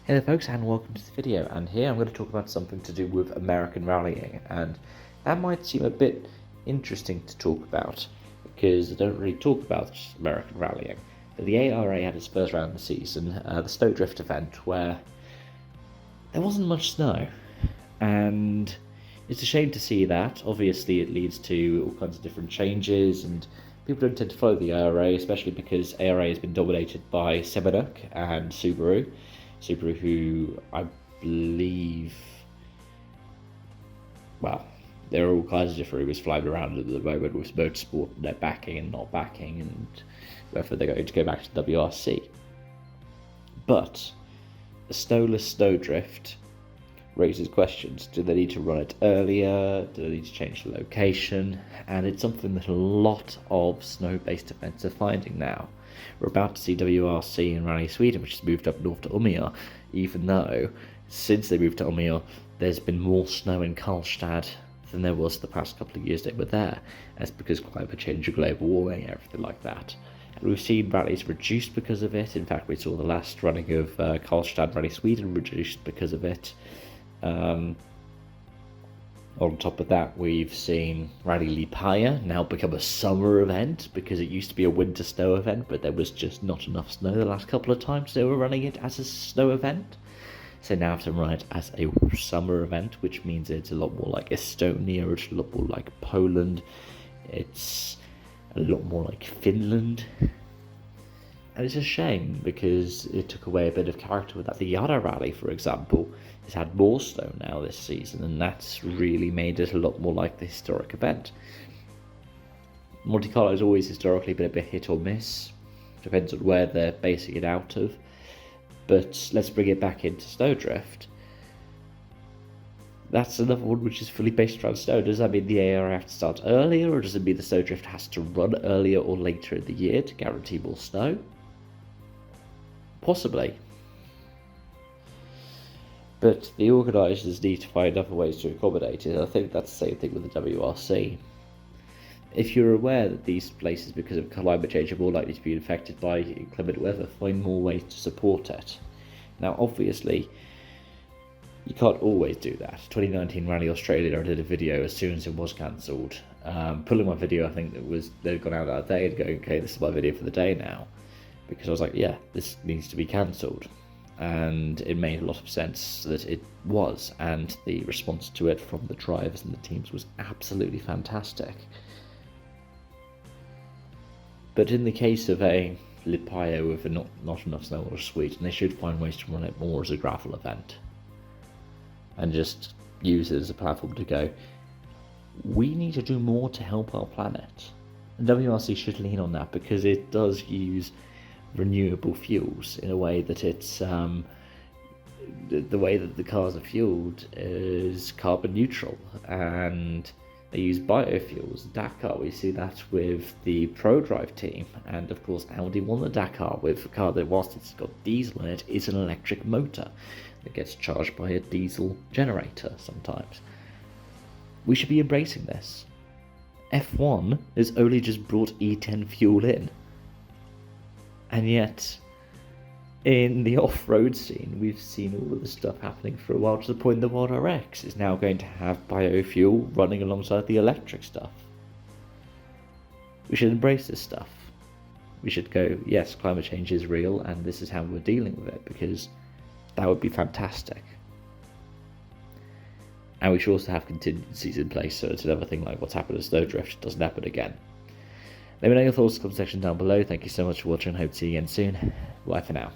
Hey there folks, and welcome to the video, and here I'm going to talk about something to do with American rallying, and that might seem a bit interesting to talk about because I don't really talk about American rallying. But the ARA had its first round of the season, the Snowdrift event, where there wasn't much snow, and it's a shame to see that. Obviously it leads to all kinds of different changes, and people don't tend to follow the ARA, especially because ARA has been dominated by Semenuk and Subaru, who I believe, well, there are all kinds of different rumours flying around at the moment with motorsport and they're backing and not backing, and whether they're going to go back to WRC. But a snowless Snowdrift raises questions. Do they need to run it earlier? Do they need to change the location? And it's something that a lot of snow-based events are finding now. We're about to see WRC and Rally Sweden, which has moved up north to Umeå, even though since they moved to Umeå, there's been more snow in Karlstad than there was the past couple of years they were there. That's because climate change and global warming, everything like that. And we've seen rallies reduced because of it. In fact, we saw the last running of Karlstad Rally Sweden reduced because of it. On top of that, we've seen Rally Liepāja now become a summer event because it used to be a winter snow event, but there was just not enough snow the last couple of times they were running it as a snow event. So now have to run it as a summer event, which means it's a lot more like Estonia, it's a lot more like Poland, it's a lot more like Finland. And it's a shame because it took away a bit of character with that. The Yara Rally, for example, has had more snow now this season, and that's really made it a lot more like the historic event. Monte Carlo has always historically been a bit hit or miss. Depends on where they're basing it out of. But let's bring it back into Snowdrift. That's another one which is fully based around snow. Does that mean the AR have to start earlier, or does it mean the Snowdrift has to run earlier or later in the year to guarantee more snow? Possibly. But the organisers need to find other ways to accommodate it. I think that's the same thing with the WRC. If you're aware that these places, because of climate change, are more likely to be affected by inclement weather, find more ways to support it. Now, obviously, you can't always do that. 2019 Rally Australia, I did a video as soon as it was cancelled. Pulling my video, I think they'd gone out that day and going, okay, this is my video for the day now. Because I was like, yeah, this needs to be cancelled. And it made a lot of sense that it was, and the response to it from the drivers and the teams was absolutely fantastic. But in the case of a Liepāja with not enough snow or Sweden, they should find ways to run it more as a gravel event. And just use it as a platform to go, we need to do more to help our planet. And WRC should lean on that because it does use renewable fuels in a way that it's the way that the cars are fueled is carbon neutral, and they use biofuels. Dakar, we see that with the ProDrive team, and of course Audi won the Dakar with a car that, whilst it's got diesel in it, is an electric motor that gets charged by a diesel generator sometimes. We should be embracing this. F1 has only just brought E10 fuel in. And yet, in the off-road scene, we've seen all of this stuff happening for a while, to the point that World RX is now going to have biofuel running alongside the electric stuff. We should embrace this stuff. We should go, yes, climate change is real, and this is how we're dealing with it, because that would be fantastic. And we should also have contingencies in place so it's another thing like what's happened to Snowdrift doesn't happen again. Let me know your thoughts in the comment section down below. Thank you so much for watching. Hope to see you again soon. Bye for now.